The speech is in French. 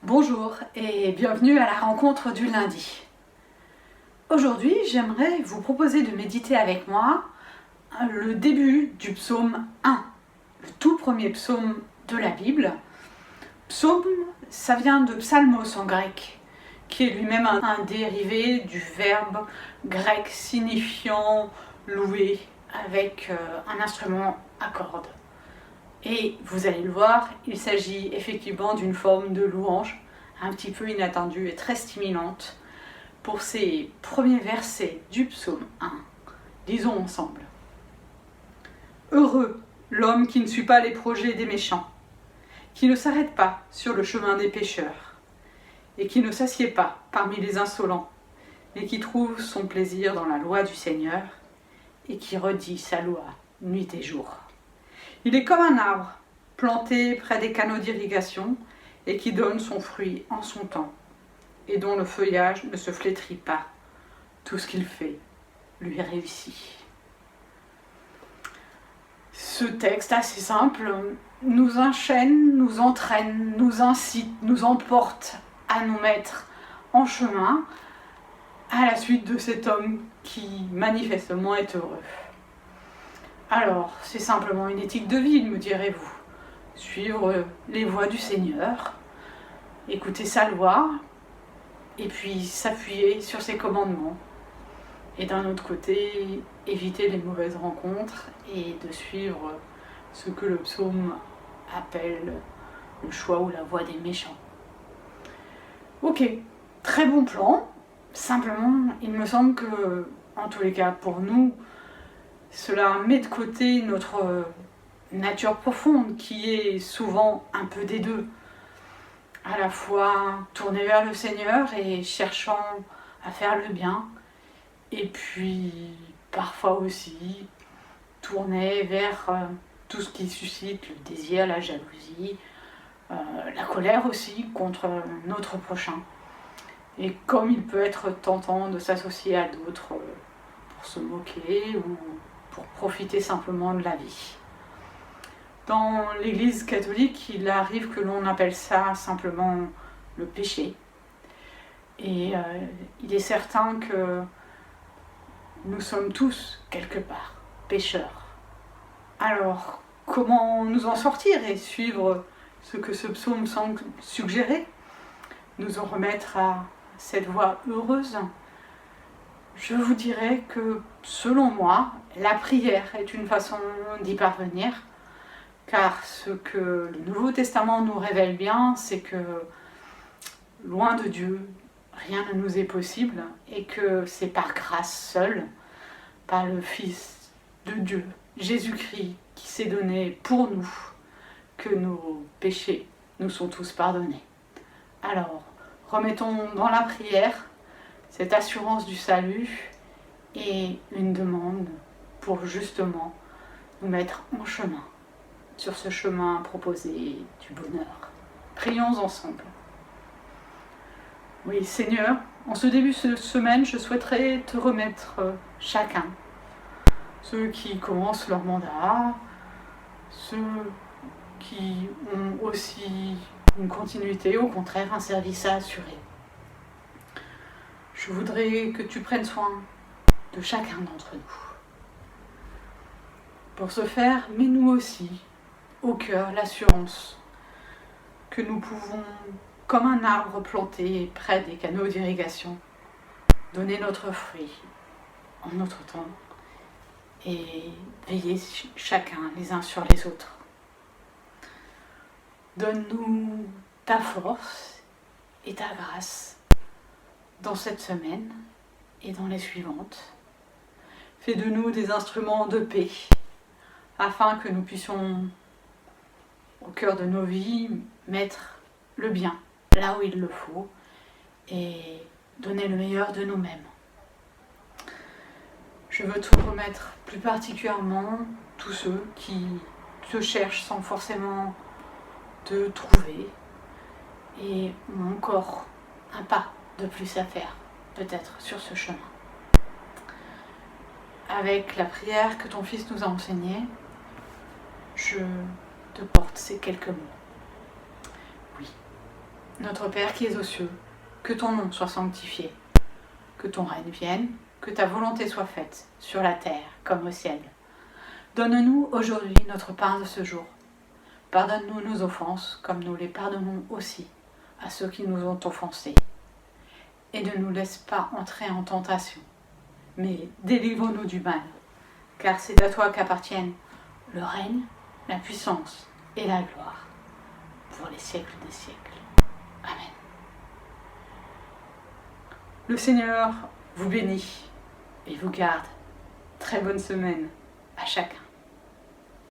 Bonjour et bienvenue à la rencontre du lundi. Aujourd'hui, j'aimerais vous proposer de méditer avec moi le début du psaume 1, le tout premier psaume de la Bible. Psaume, ça vient de psalmos en grec, qui est lui-même un dérivé du verbe grec signifiant louer avec un instrument à cordes. Et vous allez le voir, il s'agit effectivement d'une forme de louange un petit peu inattendue et très stimulante pour ces premiers versets du psaume 1. Disons ensemble. Heureux l'homme qui ne suit pas les projets des méchants, qui ne s'arrête pas sur le chemin des pécheurs, et qui ne s'assied pas parmi les insolents, mais qui trouve son plaisir dans la loi du Seigneur, et qui redit sa loi nuit et jour. Il est comme un arbre planté près des canaux d'irrigation et qui donne son fruit en son temps et dont le feuillage ne se flétrit pas. Tout ce qu'il fait lui réussit. Ce texte assez simple nous enchaîne, nous entraîne, nous incite, nous emporte à nous mettre en chemin à la suite de cet homme qui manifestement est heureux. Alors, c'est simplement une éthique de vie, me direz-vous. Suivre les voies du Seigneur, écouter sa loi, et puis s'appuyer sur ses commandements. Et d'un autre côté, éviter les mauvaises rencontres et de suivre ce que le psaume appelle le choix ou la voie des méchants. Ok, très bon plan. Simplement, il me semble que, en tous les cas pour nous, cela met de côté notre nature profonde qui est souvent un peu des deux, à la fois tournée vers le Seigneur et cherchant à faire le bien, et puis parfois aussi tournée vers tout ce qui suscite le désir, la jalousie, la colère aussi contre notre prochain. Et comme il peut être tentant de s'associer à d'autres pour se moquer ou pour profiter simplement de la vie. Dans l'Église catholique, il arrive que l'on appelle ça simplement le péché. Et il est certain que nous sommes tous, quelque part, pécheurs. Alors, comment nous en sortir et suivre ce que ce psaume semble suggérer? Nous en remettre à cette voie heureuse? Je vous dirais que, selon moi, la prière est une façon d'y parvenir, car ce que le Nouveau Testament nous révèle bien, c'est que, loin de Dieu, rien ne nous est possible, et que c'est par grâce seule, par le Fils de Dieu, Jésus-Christ, qui s'est donné pour nous, que nos péchés nous sont tous pardonnés. Alors, remettons dans la prière cette assurance du salut et une demande pour justement nous mettre en chemin, sur ce chemin proposé du bonheur. Prions ensemble. Oui, Seigneur, en ce début de semaine, je souhaiterais te remettre chacun, ceux qui commencent leur mandat, ceux qui ont aussi une continuité, au contraire un service à assurer. Je voudrais que tu prennes soin de chacun d'entre nous. Pour ce faire, mets-nous aussi au cœur l'assurance que nous pouvons, comme un arbre planté près des canaux d'irrigation, donner notre fruit en notre temps et veiller chacun les uns sur les autres. Donne-nous ta force et ta grâce dans cette semaine et dans les suivantes. Fais de nous des instruments de paix, afin que nous puissions, au cœur de nos vies, mettre le bien là où il le faut et donner le meilleur de nous-mêmes. Je veux te remettre plus particulièrement tous ceux qui te cherchent sans forcément te trouver et ont encore un pas de plus à faire, peut-être, sur ce chemin. Avec la prière que ton Fils nous a enseignée, je te porte ces quelques mots. Oui, Notre Père qui es aux cieux, que ton nom soit sanctifié, que ton règne vienne, que ta volonté soit faite, sur la terre comme au ciel. Donne-nous aujourd'hui notre pain de ce jour. Pardonne-nous nos offenses, comme nous les pardonnons aussi à ceux qui nous ont offensés. Et ne nous laisse pas entrer en tentation, mais délivre-nous du mal, car c'est à toi qu'appartiennent le règne, la puissance et la gloire, pour les siècles des siècles. Amen. Le Seigneur vous bénit et vous garde. Très bonne semaine à chacun.